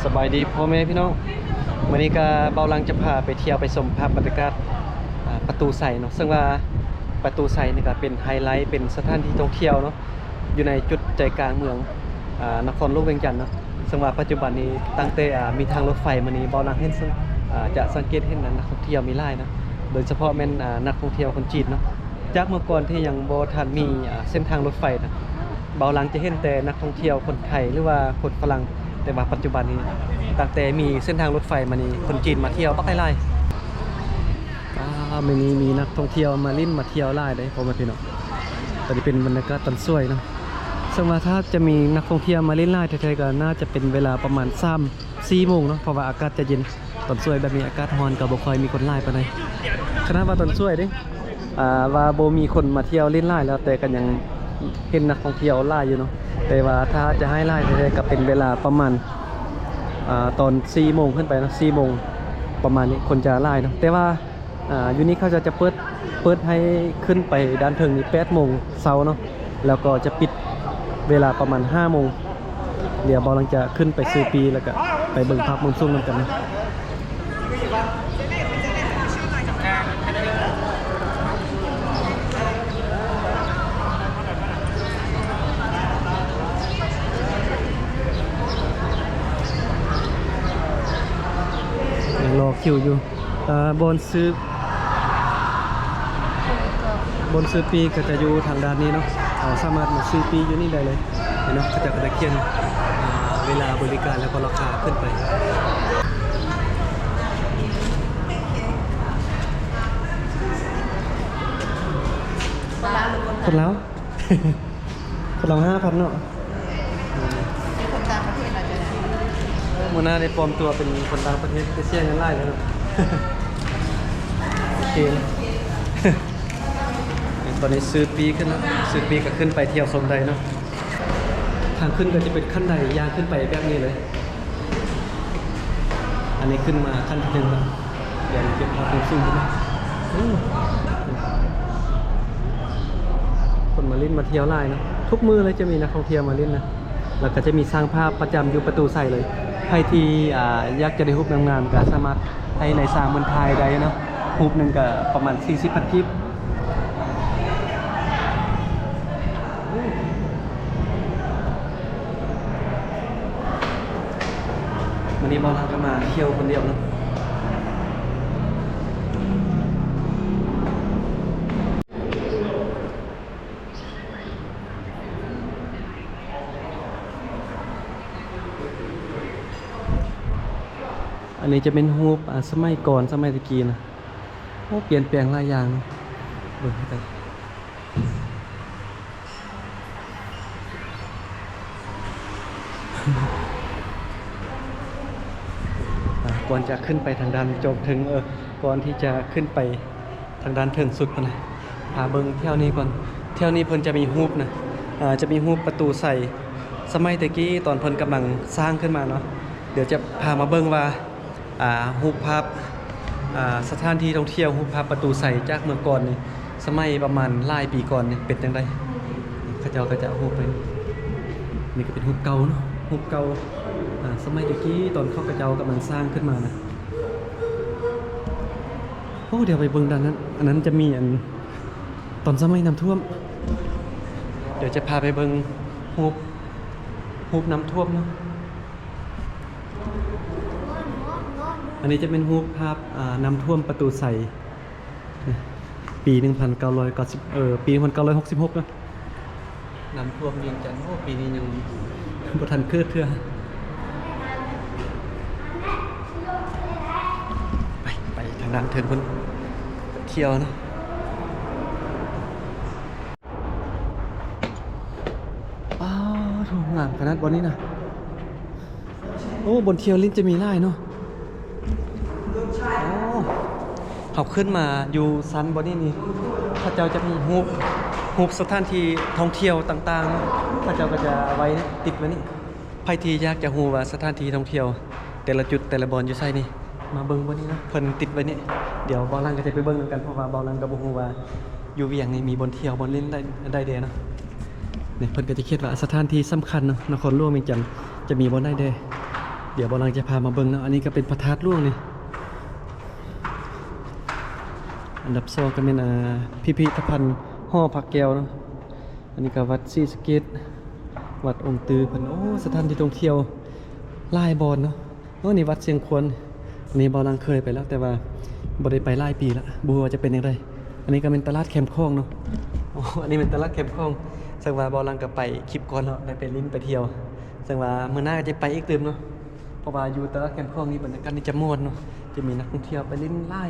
สบายดีพ่อแม่พี่น้องวันนี้ก็เบาลังจะพาไปเที่ยวไปชมภาพบรรยากาศประตูใสเนาะซึ่งว่าประตูใสนี่ก็เป็นไฮไลท์เป็นสถานที่ท่องเที่ยวเนาะอยู่ในจุดใจกลางเมืองนครหลวงเวียงจันทน์เนาะซึ่งว่าปัจจุบันนี้ตั้งแต่มีทางรถไฟมานี้เบาลังเห็นซึ่งจะสังเกตเห็นนักท่องเที่ยวมีหลายนะโดยเฉพาะแม่นนักท่องเที่ยวคนจีนเนาะจากเมื่อก่อนที่ยังบ่ทันมีเส้นทางรถไฟนะเบาลังจะเห็นแต่นักท่องเที่ยวคนไทยหรือว่าคนฝรั่งแต่ว่าปัจจุบันนี้ตั้งแต่มีเส้นทางรถไฟมานี่คนจีนมาเที่ยวบักไล่ๆมีนักท่องเที่ยวมาลิ้นมาเที่ยวไล่ได้พอมาพี่น้องตอนนี้เป็นบรรยากาศตอนสวยเนาะซึ่งว่าถ้าจะมีนักท่องเที่ยวมาเล่นไล่ไทยๆก็น่าจะเป็นเวลาประมาณ3-4 โมงเนาะเพราะว่าอากาศจะเย็นตอนสวยแบบนี้อากาศร้อนก็บ่ค่อยมีคนไล่ปานใดขณะว่าตอนสวยเด้ว่าบ่มีคนมาเที่ยวเล่นไล่แล้วแต่ก็ยังเห็นนักท่องเที่ยวไล่อยู่เนาะแต่ว่าถ้าจะให้ไล่ไทยๆก็เป็นเวลาประมาณตอน4 โมงขึ้นไปนะ4 โมงประมาณนี้คนจะไล่เนาะแต่ว่าอยู่นี้เขาจะเปิดให้ขึ้นไปด้านเทิงนี้8 โมงเช้าเนาะแล้วก็จะปิดเวลาประมาณ5 โมงเดี๋ยวบอลังจะขึ้นไปซื้อปีแล้วก็ไปเบิ่งภาพมุมสูงกันนะรอคิวอยู่บนซื้อปีก็จะอยู่ทางด้านนี้เนาะสามารถมาซื้อปีอยู่นี่ได้เลยเนาะก็จะเขียนเวลาบริการแล้วก็ราคาขึ้นไปคนแล้ว คนเรา5,000เนาะคนต่างประเทศอาจจะได้มื่อหน้าในปลอมตัวเป็นคนต่างประเทศไปเสี่ยงกันไล่แล้วเนาะ โอเค ตอนนี้ซื้อปีขึ้นแล้วซื้อปีก็ขึ้นไปเที่ยวชมได้เนาะทางขึ้นก็จะเป็นขั้นใดยางขึ้นไปแบบนี้เลยอันนี้ขึ้นมาขั้นที่1แล้วเดี๋ยวเก็บภาพสูงขึ้นมาคนมาเล่นมาเที่ยวไล่เนาะทุกมือเลยจะมีนักท่องเที่ยวมาเล่นนะแล้วก็จะมีสร้างภาพประจำอยู่ประตูใส่เลยใครที่อยากจะได้รูปงามๆก็สามารถให้ในสร้างบนไทยได้เนาะรูปหนึ่งก็ประมาณ40,000 กิบวันนี้บอลก็มาเที่ยวคนเดียวเนาะอันนี้จะเป็นรูปสมัยก่อนสมัยตะกี้นะโอ้เปลี่ยนแปลงหลายอย่างเนาะดูให้กันก่อนจะขึ้นไปทางด้านจบถึงก่อนที่จะขึ้นไปทางด้านเทิงสุดก่อนนะพาเบิ้งเที่ยวนี้ก่อนเที่ยวนี้เพิ่นจะมีรูปนะจะมีรูปประตูใส่สมัยตะกี้ตอนเพิ่นกำลังสร้างขึ้นมาเนาะเดี๋ยวจะพามาเบิ้งว่ารูปภาพสถานที่ท่องเที่ยวรูปภาพประตูใส่จากเมื่อก่อนนี่สมัยประมาณหลายปีก่อนนี่เป็นจังได๋เขาเจ้าก็จะเอารูปไปนี่ก็เป็นรูปเก่าเนาะรูปเก่าสมัยตะกี้ตอนเขากระเจ้ากำลังสร้างขึ้นมานะโอ้เดี๋ยวไปเบิ่งด้านนั้นอันนั้นจะมีตอนสมัยน้ำท่วมเดี๋ยวจะพาไปเบิ่งรูปน้ำท่วมเนาะอันนี้จะเป็นรูปภาพน้ำท่วมประตูใสปี1990ปี1966นะน้ำท่วมเวียงจันทน์โอ้ปีนี้ยังบ่ทันคืบเทื่อไปทางด้านเทินพุ่นเที่ยวนะถูกงามขนาดบนนี้นะโอ้บนเที่ยวลิ้นจะมีไล่เนาะเขาขึ้นมาอยู่ซันบนนี่พระเจ้าจะมีรูปสถานที่ท่องเที่ยวต่างๆพระเจ้าก็จะเอาไว้ติดไว้นี่ใครที่อยากจะรู้ว่าสถานที่ท่องเที่ยวแต่ละจุดแต่ละบอนอยู่ไสนี่มาเบิ่งบนนี้นะเพิ่นติดไว้นี่เดี๋ยวบอลลังก็จะไปเบิ่งกันเพราะว่าบอลลังก็บ่ฮู้ว่าอยู่เวียงนี่มีบนเที่ยวบนเล่นได้เด้เนาะนี่เพิ่นก็จะคิดว่าสถานที่สำคัญเนาะนครหลวงเวียงจันทน์จะมีบนได้เด้ เดี๋ยวบอลังจะพามาเบิ่งเนาะอันนี้ก็เป็นพระธาตุหลวงนี่อันดับสองก็เป็นพิพิธภัณฑ์ห่อพระแก้วเนาะอันนี้ก็วัดศรีสะเกษวัดองค์ตือเพิ่นโอ้สถานที่ท่องเที่ยวหลายบอนเนาะโอ้นี่วัดเชียงควรอันนี้บอลังเคยไปแล้วแต่ว่าบ่ได้ไปหลายปีแล้วบ่รู้ว่าจะเป็นจังไดอันนี้ก็เป็นตลาดแคมป์คลองเนาะโอ้อันนี้เป็นตลาดแคมป์คลองซึ่งว่าบอลังก็ไปคลิปก่อนเนาะได้ไปลิ้นไปเที่ยวซึ่งว่ามื้อหน้าก็จะไปอีกเติมเนาะเพราะว่าอยู่ตลาดแคมป์คลองนี่บรรยากาศนี่จะม่วนเนาะจะมีนักท่องเที่ยวไปลิ้นไล่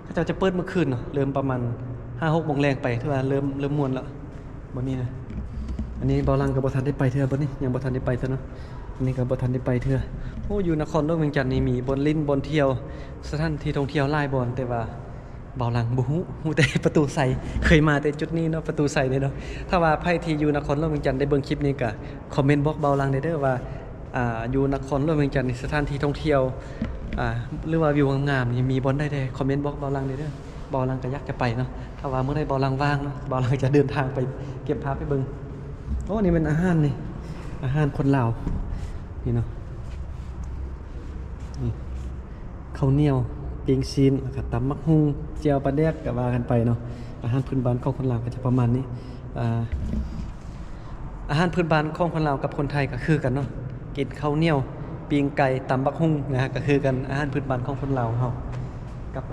เขาจะเปิดเมื่อคืนเนาะเริ่มประมาณ 5-6 โมงแรงไปถือว่าเริ่มม่วนแล้วบ่นี้นะอันนี้บอลังก็บ่ทันได้ไปเทื่อบ่นี่ยังบ่ทันได้ไปเทื่อเนาะอันนี้ก็บ่ทันได้ไปเทื่อโอ้อยู่นครหลวงเวียงจันทน์นี่มีบนลิ้นบนเที่ยวสถานที่ท่องเที่ยวหลายบ่อนแต่ว่าบอลังบ่ฮู้แต่ประตูไสเคยมาแต่จุดนี้เนาะประตูไสนี่เนาะถ้าว่าไผที่อยู่นครหลวงเวียงจันทน์ได้เบิ่งคลิปนี้ก็คอมเมนต์บอกบอลังได้เด้อว่าอยู่นครหลวงเวียงจันทน์นี่สถานที่ท่องเที่ยวหรือว่าวิวงามๆนี่มีบ่อนได้เด้คอมเมนต์บอกบอลังได้เด้อบอลังก็อยากจะไปเนาะถ้าว่าเมื่อใดบอลังว่างเนาะบอลังจะเดินทางไปเก็บภาพไปเบิ่งโอ้นี่เป็นอาหารนี่อาหารคนลาวนี่เนาะนี่ข้าวเหนียวปิ้งซีนแล้วก็ตำมักฮุ่งเจียวปลาแดกก็ว่ากันไปเนาะอาหารพื้นบ้านของคนลาวก็จะประมาณนี้อาหารพื้นบ้านของคนลาวกับคนไทยก็คือกันเนาะกินข้าวเหนียวปิ้งไก่ตำบักฮุ่งนะฮะก็คือกันอาหารพื้นบ้านของคนลาวเฮากับ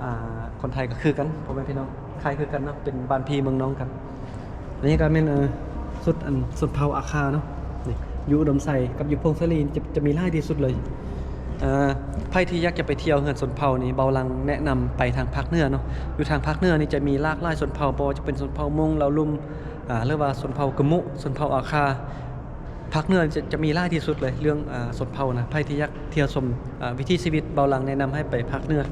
คนไทยก็คือกันพ่อแม่พี่น้องคล้ายคือกันเนาะเป็นบ้านพี่เมืองน้องกันอันนี้ก็เป็นสุดเผาอาคาเนาะนี่อยู่อุดมไซกับอยู่พงศลีจะมีหลายที่สุดเลยไผที่อยากจะไปเที่ยวเฮือนสนเผานี่เบาลังแนะนำไปทางภาคเหนือเนาะอยู่ทางภาคเหนือนี่จะมีหลากหลายสนเผาบ่จะเป็นสนเผามงเหล่าลุ่มหรือว่าสนเผากะมุสนเผาอาคาภาคเหนือจะมีหลายที่สุดเลยเรื่องสนเผานะไผที่อยากเที่ยวชมวิถีชีวิตเบาลังแนะนำให้ไปภาคเหนือ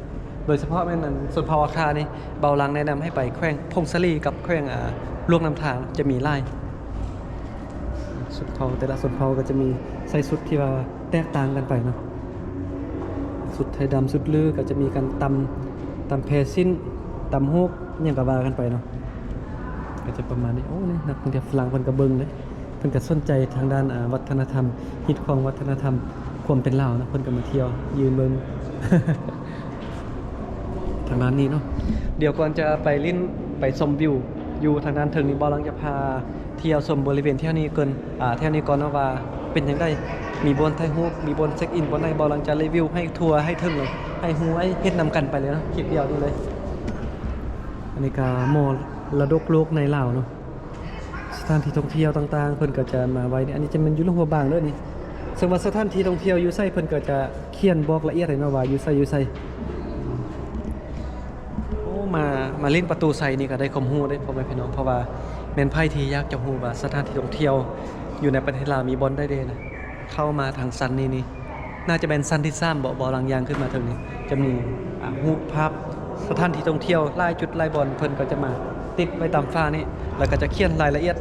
โดยเฉพาะแม่นสนเผาอาคานี่เบาลังแนะนำให้ไปแขวงพงศลีกับแขวงลวกน้ำทางจะมีหลายสุดเผาแต่ละสุดเผาก็จะมีใส่สุดที่ว่าแตกต่างกันไปเนาะสุดไทยดำสุดลือก็จะมีการตำเพซินตำฮกอย่างกับว่ากันไปเนาะก็จะประมาณนี้โอ้นี่นักท่องเที่ยวฝรั่งเพิ่นก็เบิ่งเลยเพิ่นก็สนใจทางด้านวัฒนธรรมฮิตของวัฒนธรรมความเป็นลาวนะเพิ่นก็มาเที่ยวยืนเบิ่ง ทางด้านนี้เนาะเดี๋ยวก่อนจะไปลิ้นไปชมวิวอยู่ทางด้านถึงนี้บ่ลังจะพาเที่ยวชมบริเวณเที่ยวนี้เกินเที่ยวนี้ก่อนเนาะว่าเป็นจังได๋มีบนไทยฮูกมีบนเช็คอินบนไหนบ่ลังจะรีวิวให้ทัวร์ให้ถึงเลยให้ฮู้ให้เฮ็ดนำกันไปเลยเนาะคลิปเดียวนี้เลยอันนี้ก็มอระดกโลกในลาวเนาะสถานที่ท่องเที่ยวต่างๆเพิ่นก็จะมาไว้นี่อันนี้จะเป็นอยู่ลงหัวบางเด้อนี่ซึ่งว่าสถานที่ท่องเที่ยวอยู่ไสเพิ่นก็จะเขียนบอกละเอียดให้เนาะว่าอยู่ไสโอ้มาเล่นประตูไสนี่ก็ได้ความรู้ได้พ่อแม่พี่น้องเพราะว่าแม่นไผที่อยากจะรู้ว่าสถานที่ท่องเที่ยวอยู่ในประเทศลาวมีบ่อนได้เด้นะเข้ามาทางซันนี่น่าจะเป็นซันที่3บ่ลังยางขึ้นมาทางนี้จะมีรูปภาพสถานที่ท่องเที่ยวหลายจุดหลายบ่อนเพิ่นก็จะมาติดไว้ตามฟ้านี่แล้วก็จะเขียนรายละเอียด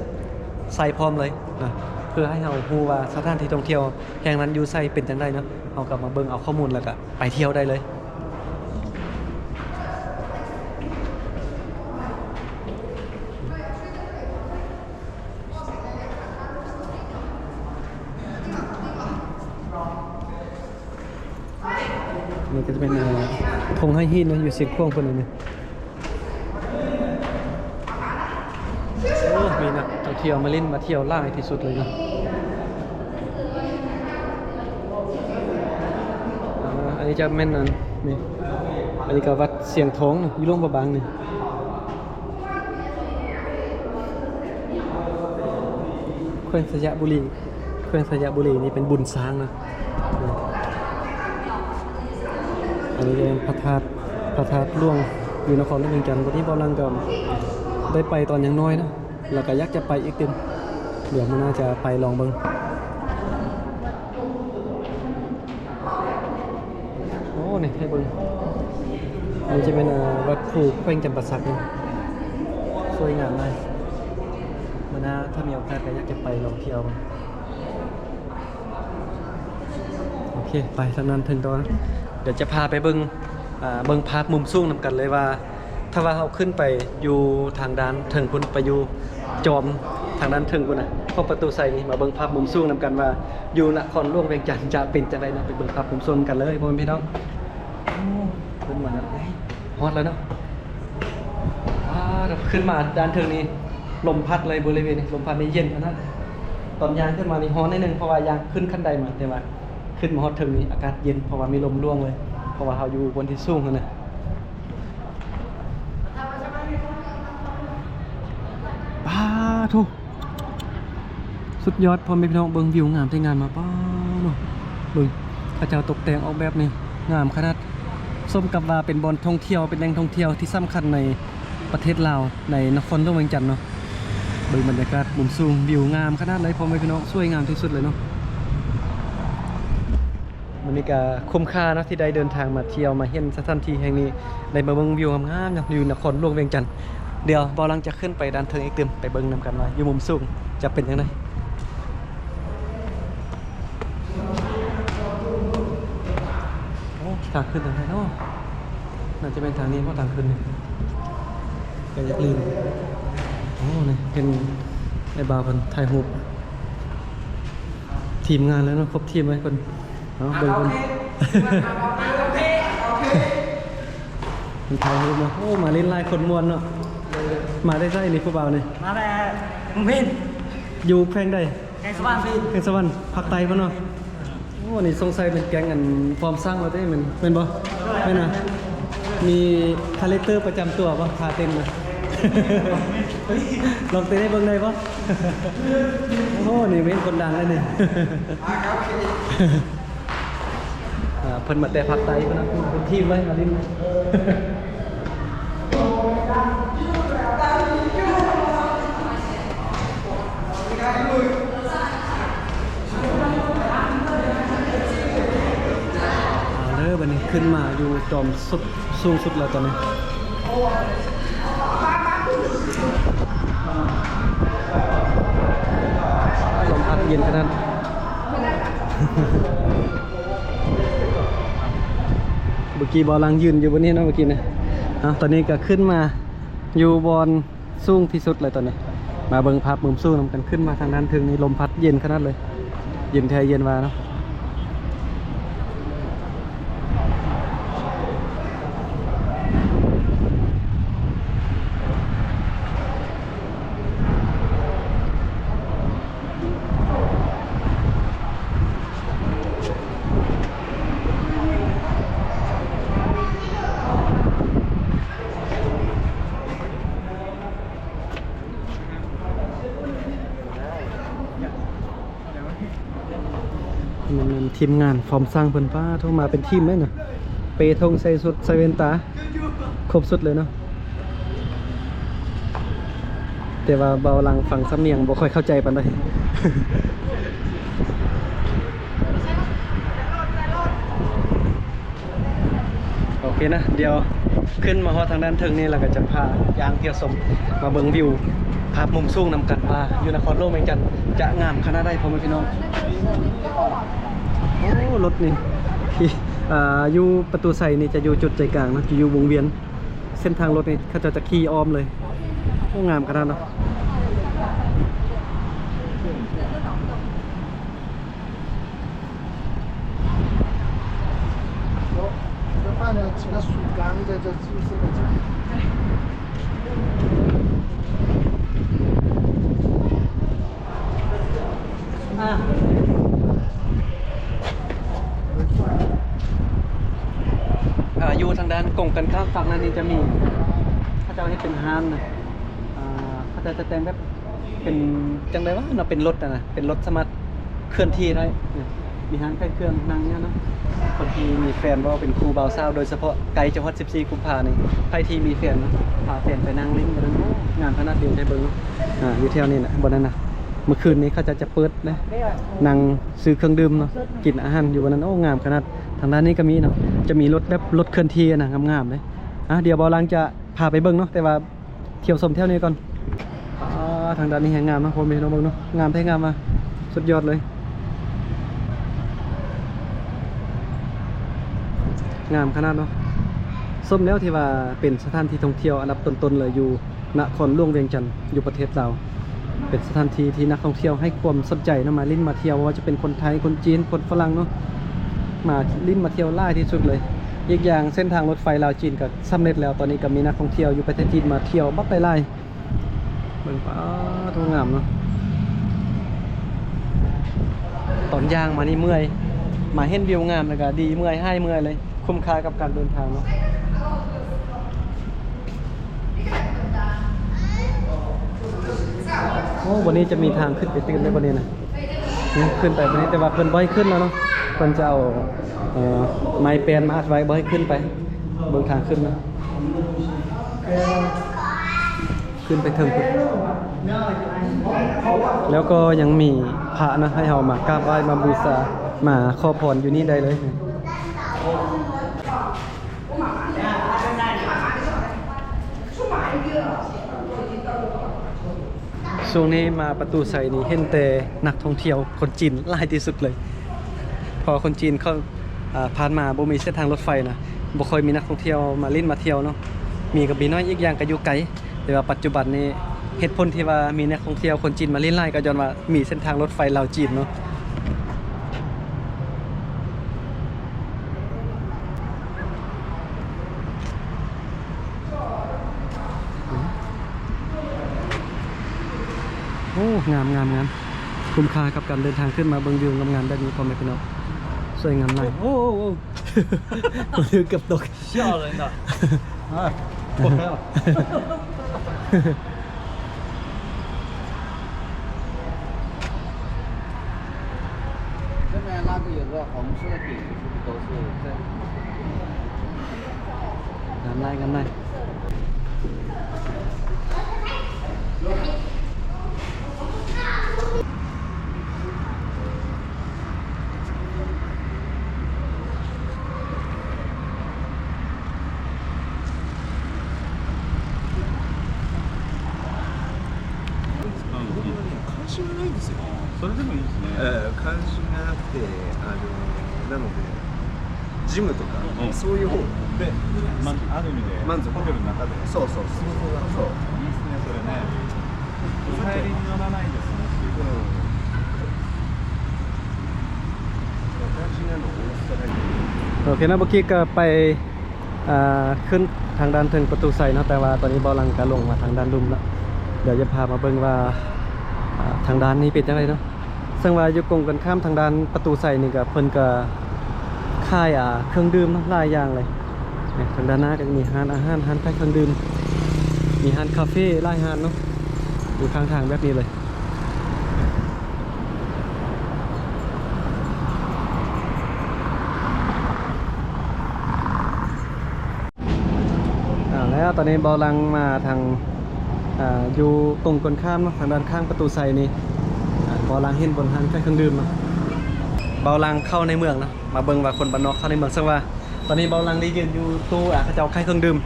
ใส่พร้อมเลยนะเพื่อให้เรารู้ว่าสถานที่ท่องเที่ยวแห่งนั้นอยู่ไสเป็นจังได๋เนาะเอากลับมาเบิ่งเอาข้อมูลแล้วก็ไปเที่ยวได้เลยนี่ก็จะเป็นธงให้ฮีนนะอยู่เสียงโค้งคนนึงนี่โอ้มีนักท่องเที่ยวมาเล่นมาเที่ยวล่าที่สุดเลยเนาะอันนี้จะแม่นนี่อันนี้ก็วัดเสียงทองอยู่ลงบางนี่แขวงสยบุรีนี่เป็นบุญช้างนะอันนี้เป็นพระธาตุหลวงอยู่นครหลวงเวียงจันทน์วันนี้บ่ลังก็ได้ไปตอนยังน้อยนะแล้วก็อยากจะไปอีกเต็มเดี๋ยวมันน่าจะไปลองเบิ่งโอ้นี่ให้เบิ่งอันนี้จะเป็นวัดภูแขวงจำปาสักนะสวยงามมากมันน่าถ้ามีโอกาสก็อยากจะไปลองเที่ยวโอเคไปทางนั้นถึงตอนเดี๋ยวจะพาไปเบิ่งภาพมุมสูงนำกันเลยว่าถ้าว่าเราขึ้นไปอยู่ทางด้านถึงคุณไปอยู่จอมทางด้านถึงคุณนะ ของประตูใส่นี่มาเบิ่งภาพมุมสูงนำกันว่าอยู่นครหลวงเวียงจันทร์จะเป็นจังไดเนาะไปเบิ่งภาพมุมสูงกันเลยพ่อแม่พี่น้องโอ้ขึ้นมาแล้วฮอตแล้วเนาะขึ้นมาด้านเทิงนี้ลมพัดเลยบริเวณนี้ลมพัดนี่เย็นขนาดตอนยางขึ้นมานี่ฮ้อนนิดนึงเพราะว่ายางขึ้นขั้นใดมาแต่ว่าขึ้นมาฮอตเทิงนี้อากาศเย็นเพราะว่ามีลมร่วงเลยเพราะว่าเราอยู่บนที่สูงขนาดป้าทุกสุดยอดพอแม่พี่น้องเบิ่งวิวงามที่งานมาป้าเนาะเบิ่งพระเจ้าตกแต่งออกแบบนี่งามขนาดสมกับว่าเป็นบ่อนท่องเที่ยวเป็นแหล่งท่องเที่ยวที่สำคัญในประเทศลาวในนครหลวงเวียงจันทน์เนาะเบิ่งบรรยากาศมุมสูงวิวงามขนาดไหนพอแม่พี่น้องสวยงามที่สุดเลยเนาะวันนี้ก็คุ้มค่าเนาะที่ได้เดินทางมาเที่ยวมาเห็นสถานที่แห่งนี้ได้มาเบิ่งวิวงามๆอยู่นครหลวงเวียงจันทน์เดี๋ยวบ่ลังจะขึ้นไปด้านเทิงอีกเติมไปเบิ่งนำกันว่าอยู่มุมสูงจะเป็นจังไดทางขึ้นทางไหนเนาะน่าจะเป็นทางนี้เพราะทางขึ้นนี่ก็อยากลืมโอ้นี่เป็นไอ้บ่าวเพิ่นถ่ายรูปทีมงานแล้วเนาะครบทีมไว้เพิ่นเนาะเบิ่งเพิ่นเพิ่นถ่ายรูปมาโอ้มาเล่นลายคนม่วนเนาะมาได้ไสนี่ผู้บ่าวนี่ มาแต่มึงพิน อยู่แพงใด แกงสว่างพิน แพงสวรรค์ภาคใต้บ่เนาะโอ้นี่สงสัยเป็นแก๊งอันฟอร์มสร้างเราได้แม่นบ่แม่นน่ะมีคาแรคเตอร์ประจำตัวป่ะพาเต้นมา ลองเต้นให้เบิ่งได้ป่ะ โอ้โหนี่เป็นคนดังเลยนี่ เพิ่นมาแต่ภาคใต้เพิ่นนะเป็นทีมไว้มาลิ้น บันนี้ขึ้นมาอยู่จอมสุดสูงสุดแล้วตอนนี้ลมพัดเย็นขนาด เมื่อกี้บอลังยืนอยู่บนนี้นะเมื่อกี้นะตอนนี้ก็ขึ้นมาอยู่บนสูงที่สุดเลยตอนนี้มาเบิ่งภาพมุมสูงนำกันขึ้นมาทางด้านถึงนี้ลมพัดเย็นขนาดเลยเย็นแท้เย็นว่าเนาะมันทีมงานฟอร์มสร้างเพิ่นป้าโทรมาเป็นทีมเลยนะเปทงใส่สุดใส่เวนตาครบสุดเลยเนาะแต่ว่าเบาลังฟังสำเนียงบ่ค่อยเข้าใจปานใด โอเคนะเดี๋ยวขึ้นมาฮอดทางด้านเทิงนี่แล้วก็จะพายางเที่ยวชมมาเบิ่งวิวภาพมุมสูงนำกันว่าอยู่นครหลวงเวียงจันทน์จะงามขนาดใดพ่อแม่พี่น้องโอ้รถนี่ที่อยู่ประตูใส่นี่จะอยู่จุดใจกลางนะจะอยู่วงเวียนเส้นทางรถนี่เขาจะขี่อ้อมเลยโอ้งามขนาดเนาะอยู่ทางด้านกงกันข้ามฝั่งนั้นนี่จะมีพระเจ้าให้เป็นห้ามนะพระเจ้าจะแต่งแบบเป็นจังไดวะเนาะเป็นรถนะเป็นรถสามารถเคลื่อนที่ได้มีห้างใกล้เครื่องนั่งเนี่ยเนาะคนที่มีแฟนว่าเป็นครูบ่าวสาวโดยเฉพาะไกลจังหวัด14 กุมภาพันธ์นี่ใครที่มีแฟนพาแฟนไปนั่งเล่นกันงานพนักเรียนใช้เบิ้งอยู่แถวนี้นะบนนั้นนะเมื่อคืนนี้เขาจะเปิดนะนั่งซื้อเครื่องดื่มเนาะกินอาหารอยู่บนนั้นโอ้งามขนาดทางด้านนี้ก็มีเนาะจะมีรถแบบรถเคลื่อนที่นะงามๆเลยเดี๋ยวบอลังจะพาไปเบิ้งเนาะแต่ว่าเที่ยวชมแถวนี้ก่อนทางด้านนี้แห่งงามนะผมไปน้องเบิ้งเนาะงามแท้งามมาสุดยอดเลยงามขนาดเนาะส้มแล้วที่ว่าเป็นสถานที่ท่องเที่ยวอันดับต้นๆเลยอยู่นครหลวงเวียงจันทน์อยู่ประเทศลาว เป็นสถานที่ที่นักท่องเที่ยวให้ความสนใจเนาะมาลิ้นมาเที่ยวว่าจะเป็นคนไทยคนจีนคนฝรั่งเนาะมาลิ้นมาเที่ยวหลายที่สุดเลยอีกอย่างเส้นทางรถไฟลาวจีนก็สำเร็จแล้วตอนนี้ก็มีนักท่องเที่ยวอยู่ประเทศจีนมาเที่ยวบักหลายๆเบิ่งป้าทุ่งงามเนาะตอนย่างมานี่เมื่อยมาเห็นวิวงามแล้วก็ดีเมื่อยให้เมื่อยเลยคุ้มค่ากับการเดินทางเนาะโอ้วันนี้จะมีทางขึ้นไปตื่นได้วันนี้นะขึ้นไปวันนี้แต่ว่าเพิ่นบ่ให้ขึ้นแล้วเนาะเพิ่นจะเอาไม้แปลนมาอัดไว้บ่ให้ขึ้นไปเบิ่งทางขึ้นนะขึ้นไปถึงพุ่นแล้วก็ยังมีพระนะให้เรามากราบไหว้มาบูชามาขอพรอยู่นี่ได้เลยช่วงนี้มาประตูไซนี่เห็นแต่นักท่องเที่ยวคนจีนหลายที่สุดเลยพอคนจีนเขาผ่านมาบ่มีเส้นทางรถไฟนะบ่ค่อยมีนักท่องเที่ยวมาเล่นมาเที่ยวเนาะมีก็มีน้อยอีกอย่างก็อยู่ไกลแต่ว่าปัจจุบันนี้เหตุผลที่ว่ามีนักท่องเที่ยวคนจีนมาเล่นไล่ก็ย้อนว่ามีเส้นทางรถไฟลาวจีนเนาะโอ้งามคุ้มค่ากับการเดินทางขึ้นมาเบิ่งวิวงามๆแบบนี้พอไหมพี่น้องสวยงามหลายโอ้ผมลืมเกือบตก笑人的啊破开了这边那个有个红色的顶，都是在。งามหลาย関心がないんですよ。それでもいいですね。関心がなくて、なのでジムとか、そういう方で、ある意味で満足ホテルの中で。そう。いいですねそれね。帰りに乗らないですね。関心がないのをお伝えできる。โอเคนะเมื่อกี้ก็ไปขึ้นทางด้านถึงประตูไซเนาะแต่ว่าตอนนี้เบาลังก็ลงมาทางด้านลุ่มแล้วเดี๋ยวจะพามาเบิ่งว่าทางด้านนี้เป็นยังไงเนาะซึ่งว่าอยู่กงกันข้ามทางด้านประตูใส่นี่ก็เพิ่นก็ค่ายเครื่องดื่มหลายอย่างเลยทางด้านหน้าก็มีร้านอาหารร้านขายเครื่องดื่มมีร้านคาเฟ่หลายร้านเนาะอยู่ข้างทางแบบนี้เลยแล้วตอนนี้เบาลังมาทางอยู่ตรงกันข้ามเนาะทางด้านข้างประตูไซนี่เบาลังเห็นบนห้างขายเครื่องดื่มเนาะเบาลังเข้าในเมืองเนาะมาเบิ่งว่าคนบ้านนอกเข้าในเมืองซึ่งว่าตอนนี้เบาลังได้ยืนอยู่ตู้เขาเจ้าขายเครื่องดื่ม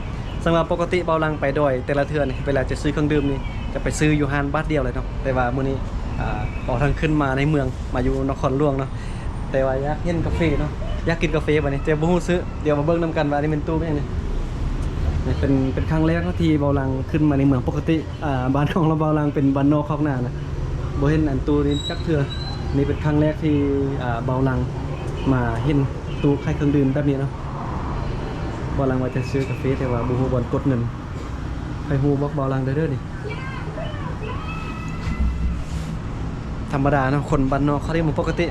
ซึ่งว่าปกติเบาลังไปดอยแต่ละเทื่อนี่เวลาจะซื้อเครื่องดื่มนี่จะไปซื้ออยู่ห้างบาทเดียวเลยเนาะแต่ว่ามื้อนี้ออกทางขึ้นมาในเมืองมาอยู่นครหลวงเนาะแต่ว่าอยากเห็นกาแฟเนาะอยากกินกาแฟบัดนี้แต่บ่ฮู้ซื้อเดี๋ยวมาเบิ่งนำกันว่านี่เป็นตู้เป็นยังไงเป็นครั้งแรกที่เบาลังขึ้นมาในเมืองปกติบ้านของเราเบาลังเป็นบ้านนอกคอกนานะบ่เห็นอันตู้นี้จักเทื่อนี่เป็นครั้งแรกที่เบาลังมาเห็นตู้ขายเครื่องดื่มแบบนี้เนาะเบาลังว่าจะซื้อกาแฟแต่ว่าบ่ฮู้บ่อนกดเงินใครฮู้บอกเบาลังเด้อนี่ธรรมดาเนาะคนบ้านนอกเขาเรียกมันปกติ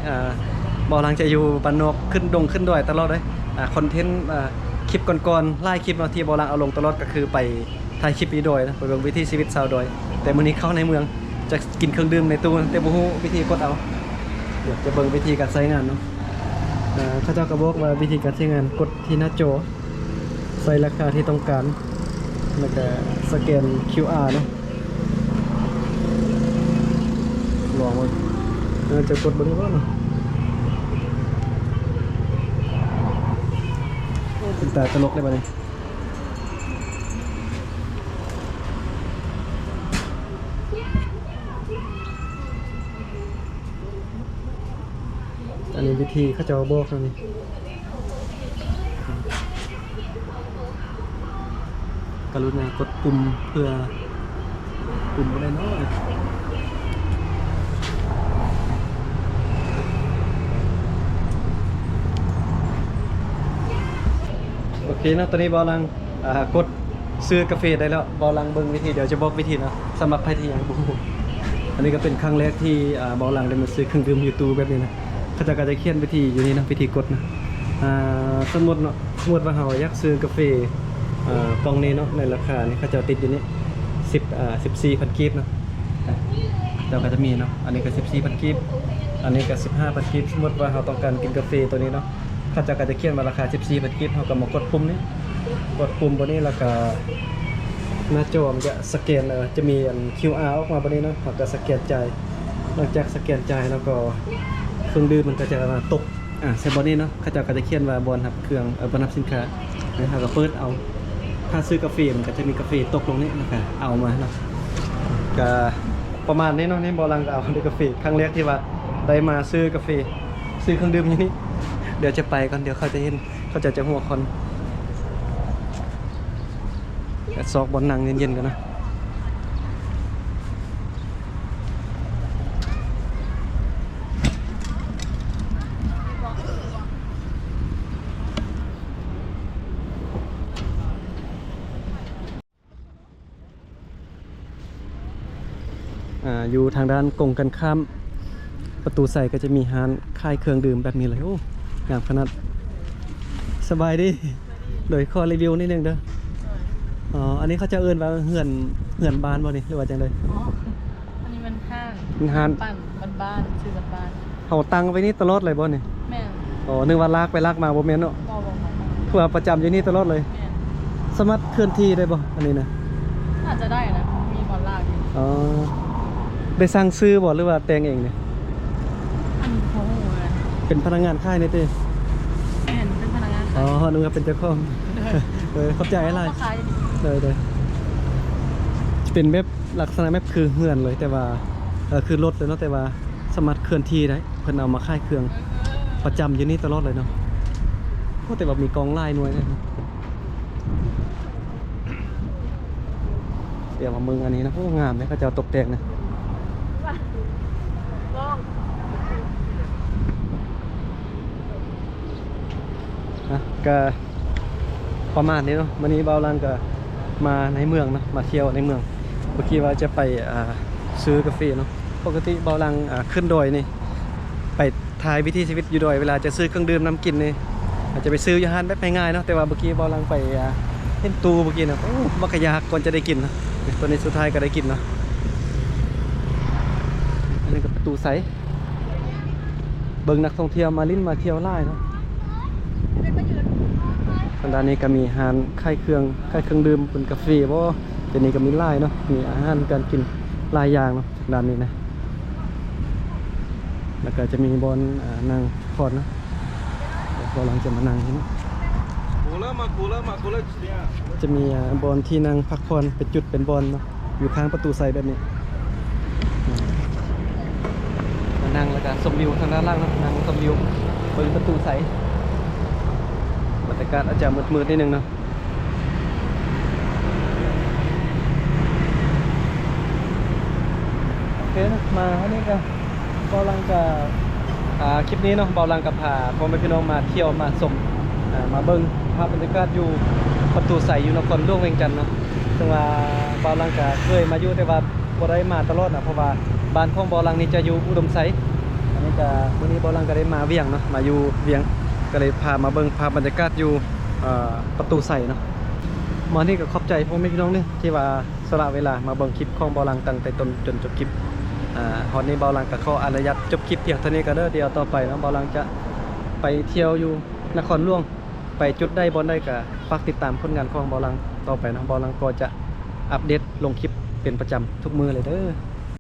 เบาลังจะอยู่บ้านนอกขึ้นดงขึ้นดอยตลอดเลยคอนเทนต์คลิปก่อนๆไล่คลิปที่เบาลังเอาลงตลอดก็คือไปถ่ายคลิปอีดอยนะไปเบิ่งวิถีชีวิตชาวดอยแต่มื้อนี้เข้าในเมืองจะกินเครื่องดื่มในตู้แต่บ่ฮู้วิธีกดเอาเดี๋ยวจะเบิ่งวิธีการใช้งานเนาะเขาเจ้าก็บอกว่าวิธีการใช้งานกดที่หน้าจอใส่ราคาที่ต้องการแล้วก็สแกน QR เนาะลองว่าจะกดเบิ่งบ่เนาะแต่ตลกเลยบ้านี้อันนี้วิธีเขาจะบอกแล้วนี่กรุณากดปุ่มเพื่อปุ่มอะไรเนาะ เคเนาะตอนนี้บอลังกดซื้อกาแฟได้แล้วบอลังเบิ่งวิธีเดี๋ยวจะบอกวิธีเนาะสำหรับใครที่ยังบ่รู้อันนี้ก็เป็นครั้งแรกที่บอลังได้มาซื้อเครื่องดื่มยูทูบแบบนี้นะเขาจะเขียนวิธีอยู่นี่นะวิธีกดนะสมมติเนาะสมมติว่าเราอยากซื้อกาแฟกล่องนี้เนาะในราคานี่เขาจะติดอยู่นี่14,000กีบเนาะเราก็จะมีเนาะอันนี้ก็14,000กีบอันนี้ก็15,000กีบสมมติว่าเราต้องการกินกาแฟตัวนี้เนาะเขาจะเขียนว่าราคา14,000กีบเราก็มากดปุ่มนี้กดปุ่มบนนี้แล้วก็หน้าจอมันจะสแกนจะมีQR ออกมาบนนี้เนาะเราก็สแกนจ่ายหลังจากสแกนจ่ายแล้วก็เครื่องดื่มมันก็จะตกใส่บนนี้เนาะเขาจะเขียนว่าบนทับเครื่องบนทับสินค้านะครับก็เปิดเอาถ้าซื้อกาแฟมันก็จะมีกาแฟตกลงนี้นะครับเอามาเนาะก็ประมาณนี้เนาะนี่บอลังก็เอาด้วยกาแฟครั้งแรกที่ว่าได้มาซื้อกาแฟซื้อเครื่องดื่มอย่างนี้เดี๋ยวจะไปก่อนเดี๋ยวเขาจะเห็นเขาจะหัวคอนซอกบนนั่งเย็นๆกันนะอยู่ทางด้านกงกันข้ามประตูใส่ก็จะมีร้านขายเครื่องดื่มแบบนี้เลยโอ้งามขนาดสบายดิโดยขอรีวิวนิดนึงเด้ออันนี้เขาจะเอิ้นว่าเหือนบ้านบ่นี่หรือว่าจังได๋อันนี้มันห้าง มันห้าง ปั่นบ้านชื่อบ้าน เฮาตั้งไว้นี่ตลอดเลยบ่นี่ แม่น นึกว่าลากไปลากมาบ่แม่นเนาะ บ่ เพื่อประจำอยู่นี่ตลอดเลย แม่น สามารถเคลื่อนที่ได้บ่อันนี้นะ อาจจะได้นะมีบอลลากอยู่ ได้สร้างซื้อบ่หรือว่าแต่งเองเนี่ย อันนี้โอ้โหเลย เป็นพนักงานค่ายนี่ติ แม่นเป็นพนักงาน นึกว่าเป็นเจ้าของขอบใจหลาย ก็ขายอยู่ เลยเป็นแบบลักษณะแบบคือเหือนเลยแต่ว่าคือรถเลยเนาะแต่ว่าสามารถเคลื่อนที่ได้เพิ่นเอามาค่ายเครื่องประจำอยู่นี่ตลอดเลยเนาะแต่ว่ามีกองลายหน่วยเลยเดี๋ยวมามึงอันนี้นะโอ้งามเลยเขาจะตกแต่งนะก็ประมาณนี้เนาะวันนี้เบาลังก็มาในเมืองนะมาเที่ยวในเมืองเมื่อกี้ว่าจะไปซื้อกาแฟเนาะปกติเบาลังขึ้นดอยนี่ไปถ่ายวิถีชีวิตอยู่ดอยเวลาจะซื้อเครื่องดื่มน้ำกินนี่อาจจะไปซื้ออยู่ห้างแบบง่ายๆเนาะแต่ว่าเมื่อกี้เบาลังไปเห็นตูเมื่อกี้นะโอ้บักยากก่อนจะได้กินนะตัวนี้สุดท้ายก็ได้กินเนาะอันนี้ก็ประตูใสเบิ่งนักท่องเที่ยวมาลิ้นมาเที่ยวไล่เนาะทางด้านนี้ก็มีอาหารค่ายเครื่องดื่มเป็นกาแฟเพราะแต่นี้ก็มีไล่เนาะมีอาหารการกินหลายอย่างเนาะด้านนี้นะแล้วก็จะมีบอนนั่งพอดเนาะพอหลังจะมานั่งที่นี่จะมีบอนที่นั่งพักผ่อนเป็นจุดเป็นบอนเนาะอยู่ข้างประตูใสแบบนี้มานั่งแล้วก็ชมวิวทางด้านล่างเนาะนั่งชมวิวเบิ่งประตูใสบรรยากาศอาจจะมืดๆนิดนึงเนาะโอเคนะมาอันนี้ก็เบาลังกับคลิปนี้เนาะเบาลังกับพาพ่อแม่พี่น้องมาเที่ยวมาชมมาเบิ่งภาพบรรยากาศอยู่ประตูใสอยู่นครหลวงเวียงจันทน์เนาะซึ่งว่าเบาลังก็เคยมาอยู่แต่ว่าบ่ได้มาตลอดนะเพราะว่าบ้านของเบาลังนี่จะอยู่อุดมไซอันนี้ก็วันนี้เบาลังก็ได้มาเวียงเนาะมาอยู่เวียงก็เลยพามาเบิ่งภาพบรรยากาศอยู่ประตูใสเนาะมานี่ก็ขอบใจพ่อแม่พี่น้องเนี่ยที่ว่าสละเวลามาเบิ่งคลิปของเบาลังตั้งแต่ต้นจนจบคลิปตอนนี้เบาลังก็ขออนุญาตจบคลิปเพียงเท่านี้ก็เด้อเดียวต่อไปเนาะเบาลังจะไปเที่ยวอยู่นครหลวงไปจุดได้บนได้ก็ฝากติดตามผลงานของเบาลังต่อไปเนาะเบาลังก็จะอัปเดตลงคลิปเป็นประจำทุกมื้อเลยเด้อ